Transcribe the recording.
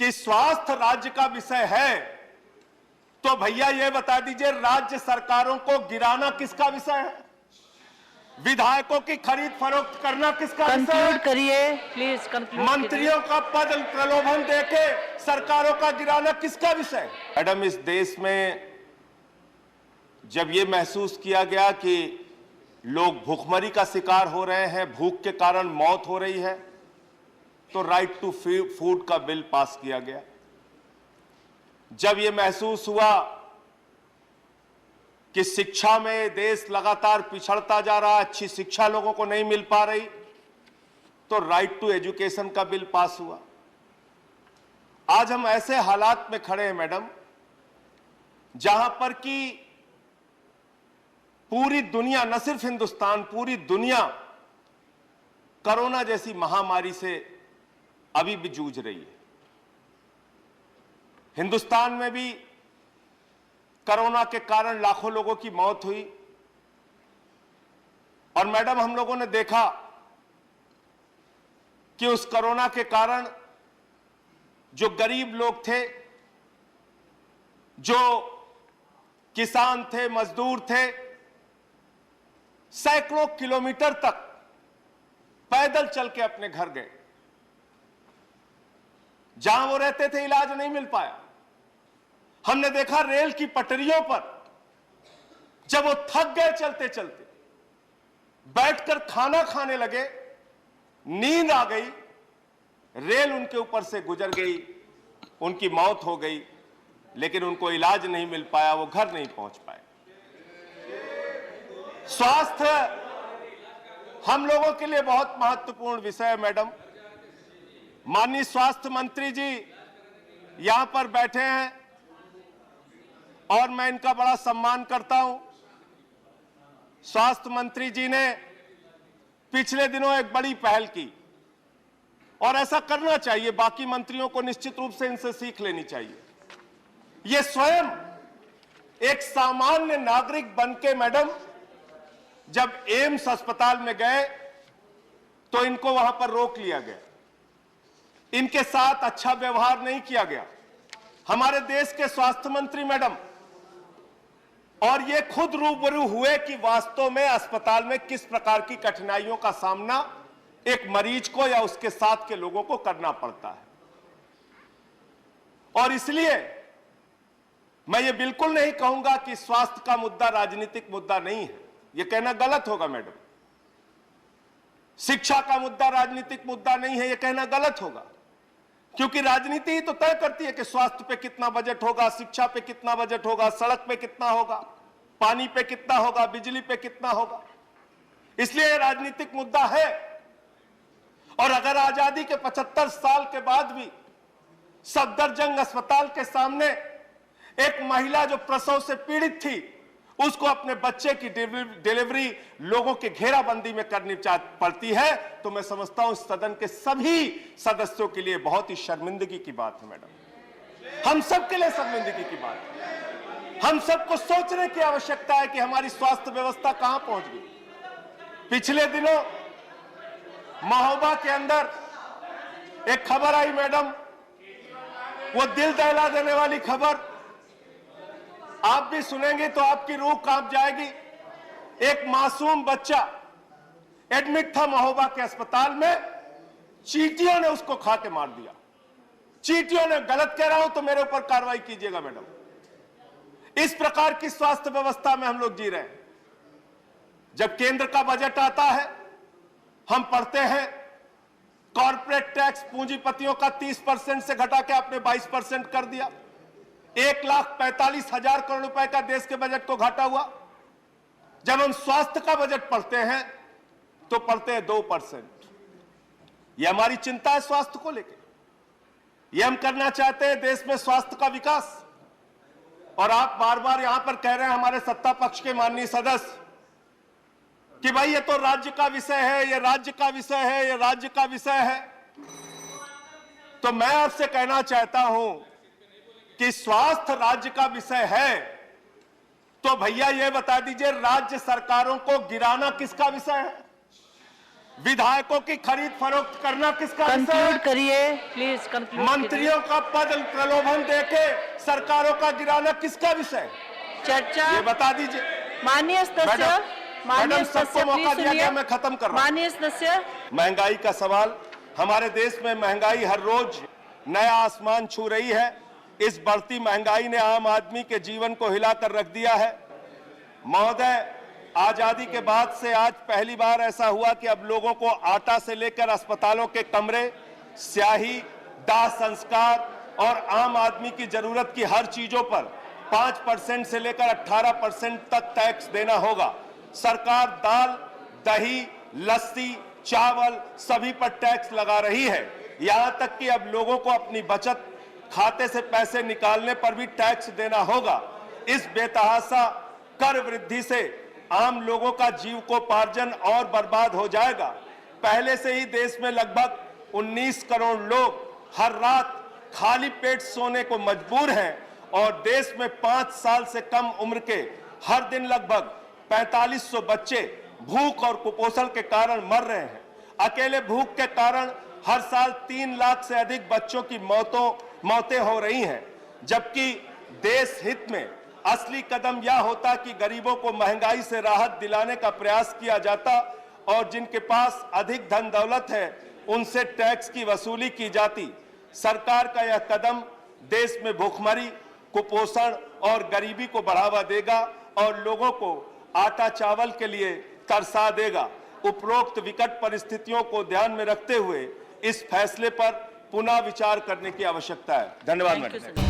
कि स्वास्थ्य राज्य का विषय है, तो भैया ये बता दीजिए राज्य सरकारों को गिराना किसका विषय है? विधायकों की खरीद फरोख्त करना किसका विषय है? कंक्लूड करिए प्लीज, कंक्लूड। मंत्रियों का पद प्रलोभन देके सरकारों का गिराना किसका विषय है? मैडम, इस देश में जब ये महसूस किया गया कि लोग भूखमरी का शिकार हो रहे हैं, भूख के कारण मौत हो रही है, तो राइट टू फूड का बिल पास किया गया। जब ये महसूस हुआ कि शिक्षा में देश लगातार पिछड़ता जा रहा है, अच्छी शिक्षा लोगों को नहीं मिल पा रही, तो राइट टू एजुकेशन का बिल पास हुआ। आज हम ऐसे हालात में खड़े हैं मैडम, जहां पर कि पूरी दुनिया, न सिर्फ हिंदुस्तान, पूरी दुनिया कोरोना जैसी महामारी से अभी भी जूझ रही है। हिंदुस्तान में भी कोरोना के कारण लाखों लोगों की मौत हुई, और मैडम हम लोगों ने देखा कि उस कोरोना के कारण जो गरीब लोग थे, जो किसान थे, मजदूर थे, सैकड़ों किलोमीटर तक पैदल चल के अपने घर गए। जहां वो रहते थे इलाज नहीं मिल पाया। हमने देखा रेल की पटरियों पर जब वो थक गए चलते चलते, बैठकर खाना खाने लगे, नींद आ गई, रेल उनके ऊपर से गुजर गई, उनकी मौत हो गई, लेकिन उनको इलाज नहीं मिल पाया, वो घर नहीं पहुंच पाए। स्वास्थ्य हम लोगों के लिए बहुत महत्वपूर्ण विषय है मैडम। माननीय स्वास्थ्य मंत्री जी यहां पर बैठे हैं और मैं इनका बड़ा सम्मान करता हूं। स्वास्थ्य मंत्री जी ने पिछले दिनों एक बड़ी पहल की, और ऐसा करना चाहिए, बाकी मंत्रियों को निश्चित रूप से इनसे सीख लेनी चाहिए। ये स्वयं एक सामान्य नागरिक बनके मैडम जब एम्स अस्पताल में गए तो इनको वहां पर रोक लिया गया, इनके साथ अच्छा व्यवहार नहीं किया गया। हमारे देश के स्वास्थ्य मंत्री मैडम, और ये खुद रूबरू हुए कि वास्तव में अस्पताल में किस प्रकार की कठिनाइयों का सामना एक मरीज को या उसके साथ के लोगों को करना पड़ता है। और इसलिए मैं ये बिल्कुल नहीं कहूंगा कि स्वास्थ्य का मुद्दा राजनीतिक मुद्दा नहीं है, ये कहना गलत होगा मैडम। शिक्षा का मुद्दा राजनीतिक मुद्दा नहीं है, ये कहना गलत होगा, क्योंकि राजनीति ही तो तय करती है कि स्वास्थ्य पे कितना बजट होगा, शिक्षा पे कितना बजट होगा, सड़क पे कितना होगा, पानी पे कितना होगा, बिजली पे कितना होगा। इसलिए राजनीतिक मुद्दा है। और अगर आजादी के 75 साल के बाद भी सफदरजंग अस्पताल के सामने एक महिला जो प्रसव से पीड़ित थी, उसको अपने बच्चे की डिलीवरी लोगों के घेराबंदी में करनी पड़ती है, तो मैं समझता हूं सदन के सभी सदस्यों के लिए बहुत ही शर्मिंदगी की बात है मैडम। हम सबके लिए शर्मिंदगी की बात है। हम सबको सोचने की आवश्यकता है कि हमारी स्वास्थ्य व्यवस्था कहां पहुंच गई। पिछले दिनों महोबा के अंदर एक खबर आई मैडम, वो दिल दहला देने वाली खबर, आप भी सुनेंगे तो आपकी रूह कांप जाएगी। एक मासूम बच्चा एडमिट था महोबा के अस्पताल में, चींटियों ने उसको खा के मार दिया। चींटियों ने, गलत कह रहा हूं तो मेरे ऊपर कार्रवाई कीजिएगा मैडम। इस प्रकार की स्वास्थ्य व्यवस्था में हम लोग जी रहे हैं। जब केंद्र का बजट आता है, हम पढ़ते हैं कॉर्पोरेट टैक्स पूंजीपतियों का 30% से घटा के आपने 22% कर दिया। 1,45,000 करोड़ रुपए का देश के बजट को घाटा हुआ। जब हम स्वास्थ्य का बजट पढ़ते हैं तो पढ़ते हैं 2%। यह हमारी चिंता है स्वास्थ्य को लेकर। यह हम करना चाहते हैं देश में स्वास्थ्य का विकास। और आप बार बार यहां पर कह रहे हैं हमारे सत्ता पक्ष के माननीय सदस्य कि भाई ये तो राज्य का विषय है, ये राज्य का विषय है, ये राज्य का विषय है। तो मैं आपसे कहना चाहता हूं कि स्वास्थ्य राज्य का विषय है, तो भैया ये बता दीजिए राज्य सरकारों को गिराना किसका विषय है? विधायकों की खरीद फरोख्त करना किसका विषय कंक्लूड है? करिए प्लीज कंक्लूड मंत्रियों का पद प्रलोभन देके सरकारों का गिराना किसका विषय है? चर्चा ये बता दीजिए। माननीय सदस्य मैडम, सबको मौका दिया गया, मैं खत्म कर रहा हूं। माननीय सदस्य महंगाई का सवाल, हमारे देश में महंगाई हर रोज नया आसमान छू रही है। इस बढ़ती महंगाई ने आम आदमी के जीवन को हिलाकर रख दिया है। महोदय, आजादी के बाद से आज पहली बार ऐसा हुआ कि अब लोगों को आटा से लेकर अस्पतालों के कमरे, स्याही, दाह संस्कार और आम आदमी की जरूरत की हर चीजों पर 5% से लेकर 18% तक टैक्स देना होगा। सरकार दाल, दही, लस्सी, चावल सभी पर टैक्स लगा रही है। यहां तक कि अब लोगों को अपनी बचत खाते से पैसे निकालने पर भी टैक्स देना होगा। इस बेतहाशा कर वृद्धि से आम लोगों का जीविकोपार्जन और बर्बाद हो जाएगा। पहले से ही देश में लगभग 19 करोड़ लोग हर रात खाली पेट सोने को मजबूर हैं और देश में 5 साल से कम उम्र के हर दिन लगभग 4500 बच्चे भूख और कुपोषण के कारण मर रहे हैं। अकेले भूख के कारण हर साल 3 लाख से अधिक बच्चों की मौतें हो रही हैं, जबकि देश हित में असली कदम यह होता कि गरीबों को महंगाई से राहत दिलाने का प्रयास किया जाता और जिनके पास अधिक धन दौलत है उनसे टैक्स की वसूली की जाती। सरकार का यह कदम देश में भूखमरी, कुपोषण और गरीबी को बढ़ावा देगा और लोगों को आटा चावल के लिए तरसा देगा। उपरोक्त विकट परिस्थितियों को ध्यान में रखते हुए इस फैसले पर पुनः विचार करने की आवश्यकता है। धन्यवाद Thank you, मैडम। sir.